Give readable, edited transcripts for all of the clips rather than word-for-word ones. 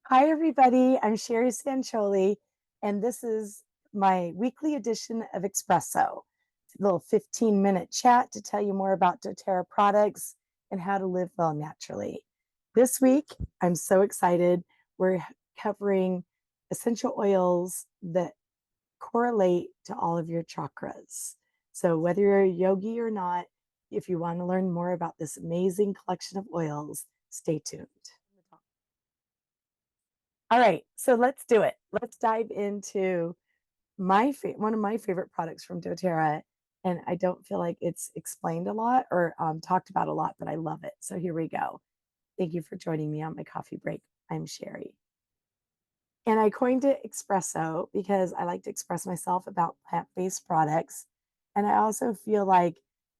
Hi, everybody. I'm Sherry Sancholi, and this is my weekly edition of Espresso. It's a little 15-minute chat to tell you more about doTERRA products and how to live well naturally. This week, I'm so excited. We're covering essential oils that correlate to all of your chakras. So, whether you're a yogi or not, if you want to learn more about this amazing collection of oils, stay tuned. All right, so let's do it. Let's dive into one of my favorite products from doTERRA, and I don't feel like it's explained a lot or talked about a lot, but I love it. So here we go. Thank you for joining me on my coffee break. I'm Sherry. And I coined it espresso because I like to express myself about plant-based products. And I also feel like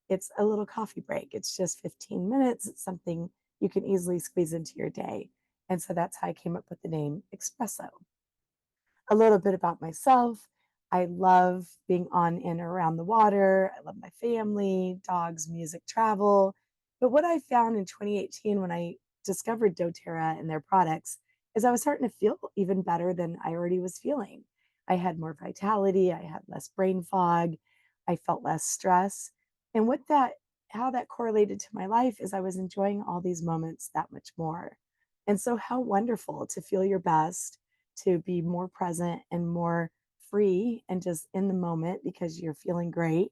it's a little coffee break. It's just 15 minutes. It's something you can easily squeeze into your day. And so that's how I came up with the name espresso. A little bit about myself. I love being on and around the water. I love my family, dogs, music, travel. But what I found in 2018 when I discovered doTERRA and their products is I was starting to feel even better than I already was feeling. I had more vitality, I had less brain fog, I felt less stress. And how that correlated to my life is I was enjoying all these moments that much more. And so, how wonderful to feel your best, to be more present and more free and just in the moment because you're feeling great.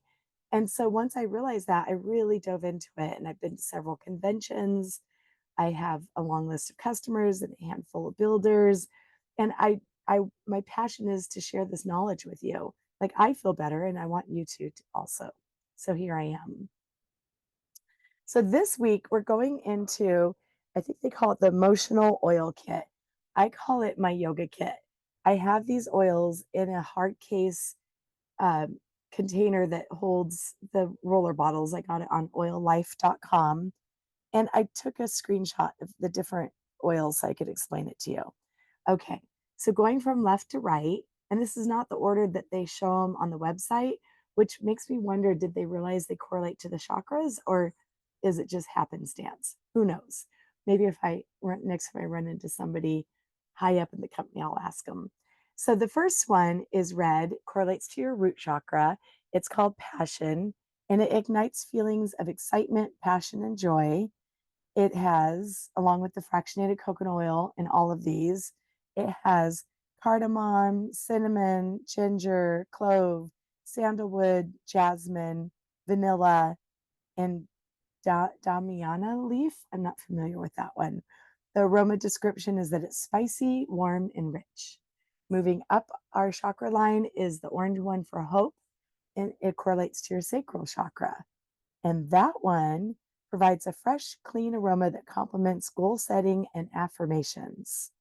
And so once I realized that, I really dove into it and I've been to several conventions. I have a long list of customers and a handful of builders. And I my passion is to share this knowledge with you. Like I feel better and I want you to also. So here I am. So this week we're going into, I think they call it the emotional oil kit. I call it my yoga kit. I have these oils in a hard case um, container that holds the roller bottles. I got it on oillife.com. And I took a screenshot of the different oils so I could explain it to you. Okay, so going from left to right, and this is not the order that they show them on the website, which makes me wonder, did they realize they correlate to the chakras or is it just happenstance? Who knows? Maybe if I run next time I run into somebody high up in the company, I'll ask them. So the first one is red, correlates to your root chakra. It's called passion, and it ignites feelings of excitement, passion, and joy. It has, along with the fractionated coconut oil in all of these, it has cardamom, cinnamon, ginger, clove, sandalwood, jasmine, vanilla, and damiana leaf. I'm not familiar with that one. The aroma description is that it's spicy, warm, and rich. Moving up our chakra line is the orange one for hope, and it correlates to your sacral chakra. And that one provides a fresh, clean aroma that complements goal setting and affirmations.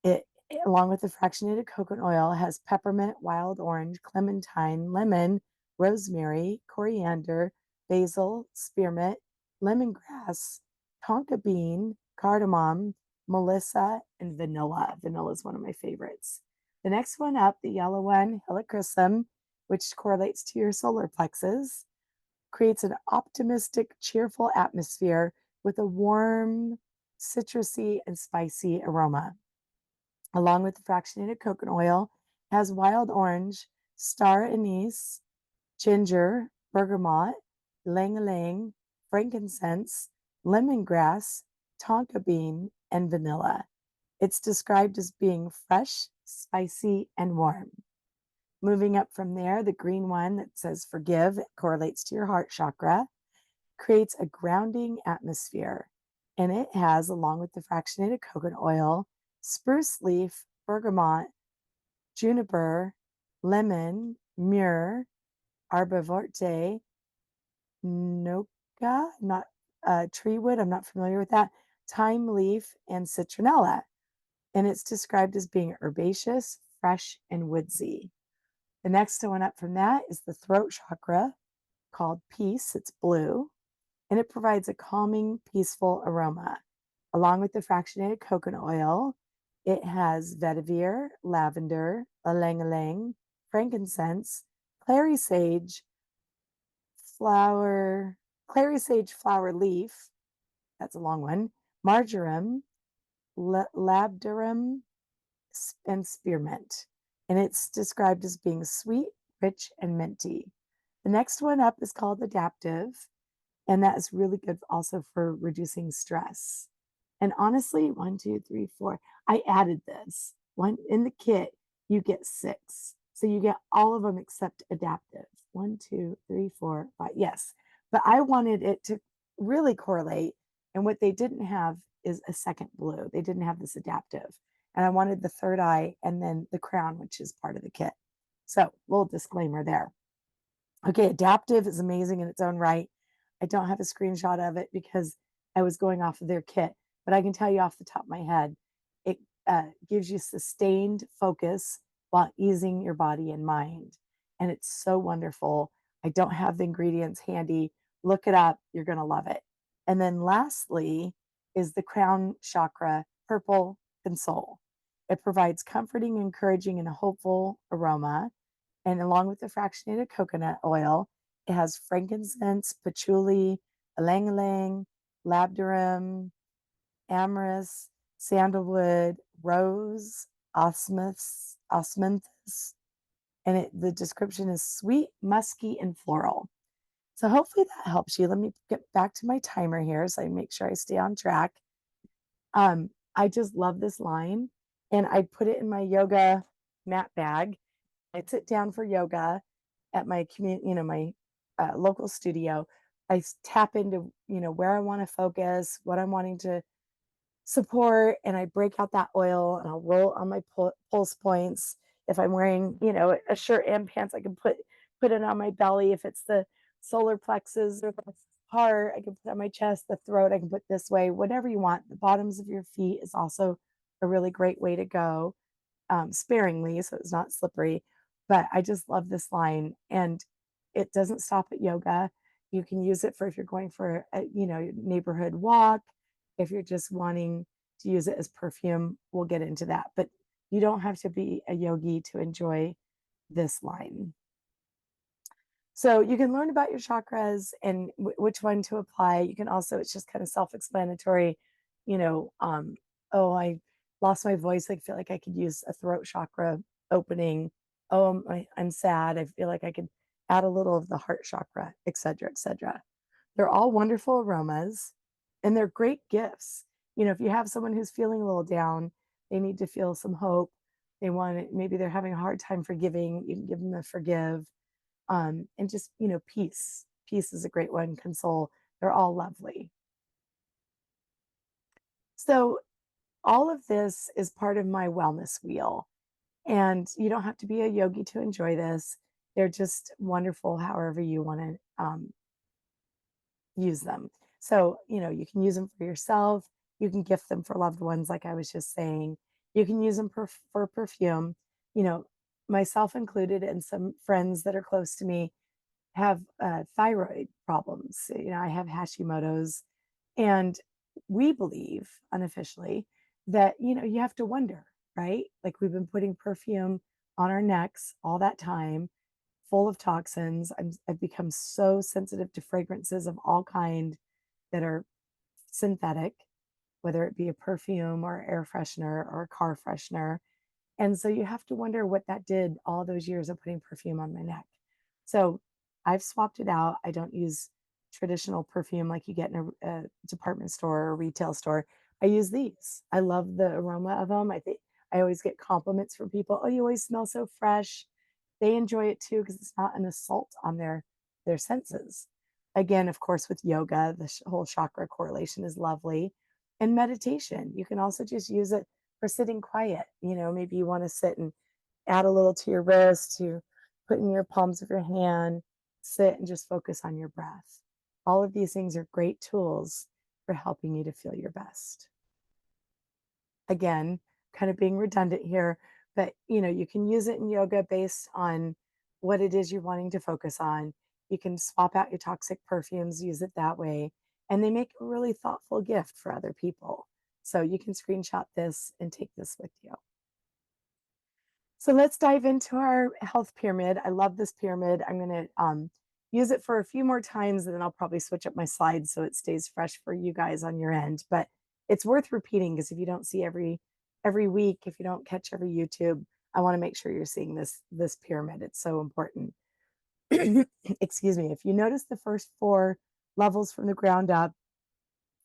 It, along with the fractionated coconut oil, has peppermint, wild orange, clementine, lemon, rosemary, coriander, basil, spearmint, lemongrass, tonka bean, cardamom, melissa, and vanilla. Vanilla is one of my favorites. The next one up, the yellow one, helichrysum, which correlates to your solar plexus, creates an optimistic, cheerful atmosphere with a warm, citrusy, and spicy aroma. Along with the fractionated coconut oil, has wild orange, star anise, ginger, bergamot, ylang ylang, frankincense, lemongrass, tonka bean, and vanilla. It's described as being fresh, spicy, and warm. Moving up from there, the green one that says forgive, it correlates to your heart chakra, creates a grounding atmosphere. And it has, along with the fractionated coconut oil, spruce leaf, bergamot, juniper, lemon, myrrh, arborvitae, noca, not tree wood, I'm not familiar with that, thyme leaf, and citronella. And it's described as being herbaceous, fresh, and woodsy. The next one up from that is the throat chakra called peace. It's blue and it provides a calming, peaceful aroma. Along with the fractionated coconut oil, it has vetiver, lavender, ylang ylang, frankincense, clary sage, clary sage flower leaf, that's a long one, marjoram, labdarum and spearmint. And it's described as being sweet, rich, and minty. The next one up is called adaptive, and that is really good also for reducing stress. And honestly, one, two, three, four. I added this one in the kit. You get six, so you get all of them except adaptive. One, two, three, four, five. Yes, but I wanted it to really correlate. And what they didn't have is a second blue. They didn't have this adaptive, and I wanted the third eye and then the crown, which is part of the kit. So, little disclaimer there. Okay, adaptive is amazing in its own right. I don't have a screenshot of it because I was going off of their kit, but I can tell you off the top of my head, it gives you sustained focus while easing your body and mind. And it's so wonderful. I don't have the ingredients handy. Look it up. You're going to love it. And then lastly is the crown chakra purple console. It provides comforting, encouraging, and a hopeful aroma. And along with the fractionated coconut oil, it has frankincense, patchouli, ylang ylang, labdarum, amyris, sandalwood, rose, osmanthus, and the description is sweet, musky, and floral. So hopefully that helps you. Let me get back to my timer here so I make sure I stay on track. I just love this line, and I put it in my yoga mat bag. I sit down for yoga at my community, my local studio. I tap into, where I want to focus, what I'm wanting to support, and I break out that oil and I'll roll on my pulse points. If I'm wearing, a shirt and pants, I can put it on my belly. If it's the solar plexus or the heart, I can put it on my chest, the throat, I can put this way, whatever you want. The bottoms of your feet is also a really great way to go, sparingly, so it's not slippery. But I just love this line, and it doesn't stop at yoga. You can use it for if you're going for a neighborhood walk, if you're just wanting to use it as perfume. We'll get into that, but you don't have to be a yogi to enjoy this line. So you can learn about your chakras and which one to apply. You can also, it's just kind of self-explanatory, oh, I lost my voice. I feel like I could use a throat chakra opening. Oh, I'm sad. I feel like I could add a little of the heart chakra, etc., etc. They're all wonderful aromas, and they're great gifts. If you have someone who's feeling a little down, they need to feel some hope. They want it, maybe they're having a hard time forgiving. You can give them a forgive, and just, peace. Peace is a great one. Console. They're all lovely. So all of this is part of my wellness wheel. And you don't have to be a yogi to enjoy this. They're just wonderful however you want to use them. So, you can use them for yourself. You can gift them for loved ones, like I was just saying. You can use them for perfume, you know, myself included, and some friends that are close to me have thyroid problems. I have Hashimoto's, and we believe unofficially that, you have to wonder, right? Like we've been putting perfume on our necks all that time, full of toxins. I've become so sensitive to fragrances of all kind that are synthetic, whether it be a perfume or air freshener or a car freshener. And so you have to wonder what that did all those years of putting perfume on my neck. So I've swapped it out. I don't use traditional perfume like you get in a department store or retail store. I use these. I love the aroma of them. I think I always get compliments from people. Oh, you always smell so fresh. They enjoy it too because it's not an assault on their senses. Again, of course, with yoga, the whole chakra correlation is lovely. And meditation, you can also just use it for sitting quiet. Maybe you want to sit and add a little to your wrist, to put in your palms of your hand, sit and just focus on your breath. All of these things are great tools for helping you to feel your best. Again, kind of being redundant here, but you can use it in yoga based on what it is you're wanting to focus on. You can swap out your toxic perfumes, use it that way, and they make a really thoughtful gift for other people. So you can screenshot this and take this with you. So let's dive into our health pyramid. I love this pyramid. I'm going to use it for a few more times, and then I'll probably switch up my slides so it stays fresh for you guys on your end. But it's worth repeating because if you don't see every week, if you don't catch every YouTube, I want to make sure you're seeing this pyramid. It's so important. Excuse me. If you notice the first four levels from the ground up,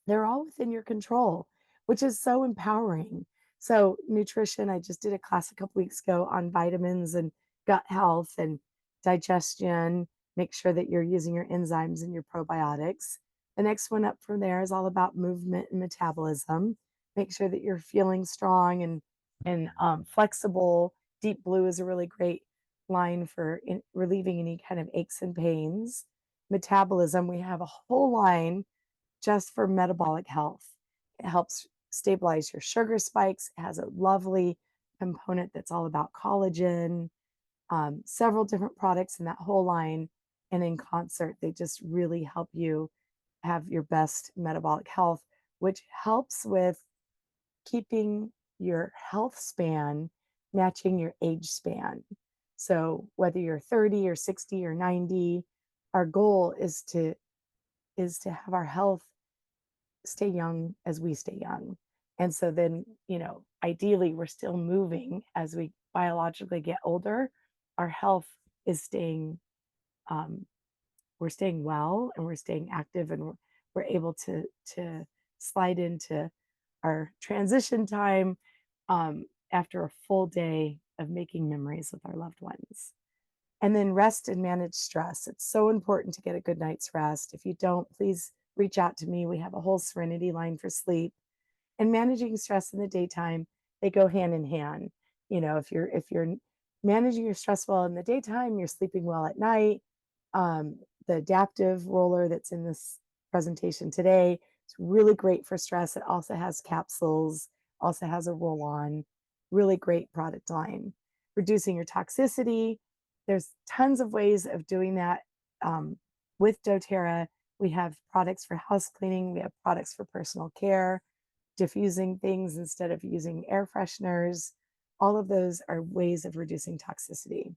they're all within your control, which is so empowering. So, nutrition, I just did a class a couple weeks ago on vitamins and gut health and digestion. Make sure that you're using your enzymes and your probiotics. The next one up from there is all about movement and metabolism. Make sure that you're feeling strong and flexible. Deep blue is a really great line for relieving any kind of aches and pains. Metabolism, we have a whole line just for metabolic health. It helps stabilize your sugar spikes. It has a lovely component that's all about collagen, several different products in that whole line. And in concert, they just really help you have your best metabolic health, which helps with keeping your health span matching your age span. So whether you're 30 or 60 or 90, our goal is to have our health stay young as we stay young. And so then, ideally, we're still moving as we biologically get older. Our health is um, we're staying well and we're staying active and we're able to slide into our transition time after a full day of making memories with our loved ones. And then rest and manage stress. It's so important to get a good night's rest. If you don't, please reach out to me. We have a whole Serenity line for sleep. And managing stress in the daytime, they go hand in hand. If you're managing your stress well in the daytime, you're sleeping well at night. The adaptive roller that's in this presentation today, it's really great for stress. It also has capsules, also has a roll-on, really great product line. Reducing your toxicity, there's tons of ways of doing that with doTERRA. We have products for house cleaning. We have products for personal care, diffusing things instead of using air fresheners. All of those are ways of reducing toxicity.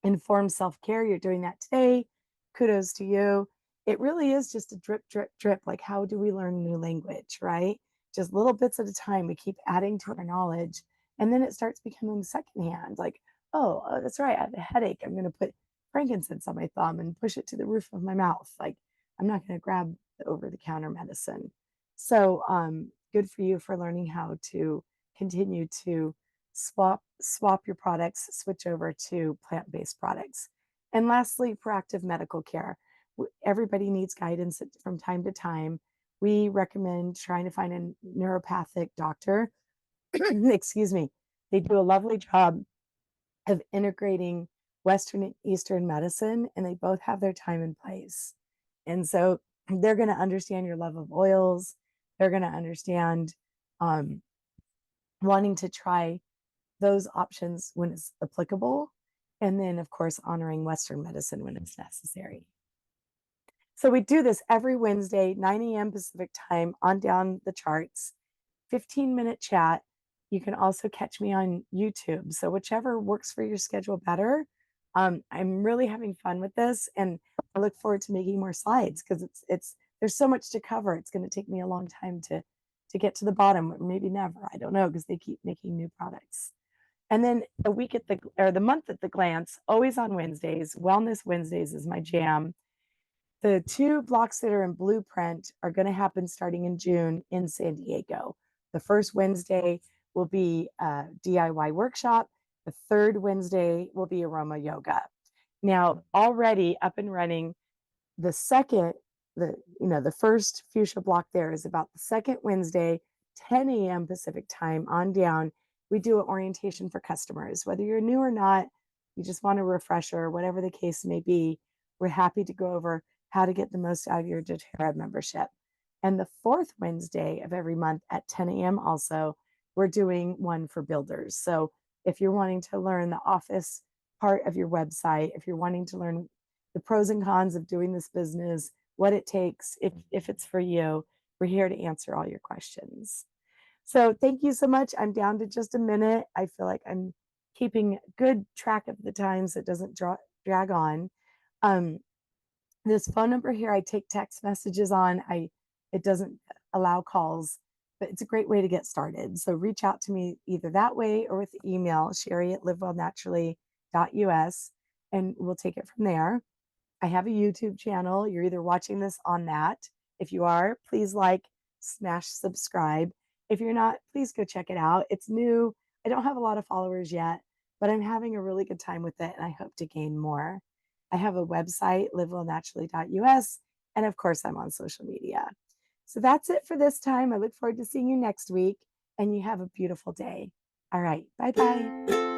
Informed self-care, you're doing that today. Kudos to you. It really is just a drip, drip, drip. Like, how do we learn a new language, right? Just little bits at a time. We keep adding to our knowledge. And then it starts becoming secondhand. Like, oh, that's right. I have a headache. I'm going to put frankincense on my thumb and push it to the roof of my mouth. Like, I'm not going to grab the over-the-counter medicine. So good for you for learning how to continue to swap your products, switch over to plant-based products. And lastly, proactive medical care. Everybody needs guidance from time to time. We recommend trying to find a neuropathic doctor. Excuse me. They do a lovely job of integrating Western and Eastern medicine, and they both have their time and place. And so they're going to understand your love of oils. They're going to understand wanting to try those options when it's applicable. And then, of course, honoring Western medicine when it's necessary. So we do this every Wednesday, 9 a.m. Pacific time on down the charts, 15-minute chat. You can also catch me on YouTube. So whichever works for your schedule better. I'm really having fun with this, and I look forward to making more slides because it's there's so much to cover. It's going to take me a long time to get to the bottom, or maybe never. I don't know, because they keep making new products. And then the month at the glance, always on Wednesdays. Wellness Wednesdays is my jam. The two blocks that are in Blueprint are going to happen starting in June in San Diego. The first Wednesday will be a DIY workshop. The third Wednesday will be aroma yoga. Now, already up and running, the first fuchsia block there is about the second Wednesday, 10 a.m. Pacific time on down. We do an orientation for customers. Whether you're new or not, you just want a refresher, whatever the case may be, we're happy to go over how to get the most out of your doTERRA membership. And the fourth Wednesday of every month at 10 a.m. also, we're doing one for builders. So if you're wanting to learn the office part of your website, if you're wanting to learn the pros and cons of doing this business, what it takes, if it's for you, we're here to answer all your questions. So thank you so much. I'm down to just a minute. I feel like I'm keeping good track of the times. So it doesn't drag on. This phone number here, I take text messages on. It doesn't allow calls. but it's a great way to get started. So reach out to me either that way or with email, Shari@livewellnaturally.us, and we'll take it from there. I have a YouTube channel. You're either watching this on that. If you are, please like, smash subscribe. If you're not, please go check it out. It's new. I don't have a lot of followers yet, but I'm having a really good time with it and I hope to gain more. I have a website, livewellnaturally.us, and of course, I'm on social media. So that's it for this time. I look forward to seeing you next week, and you have a beautiful day. All right. Bye bye.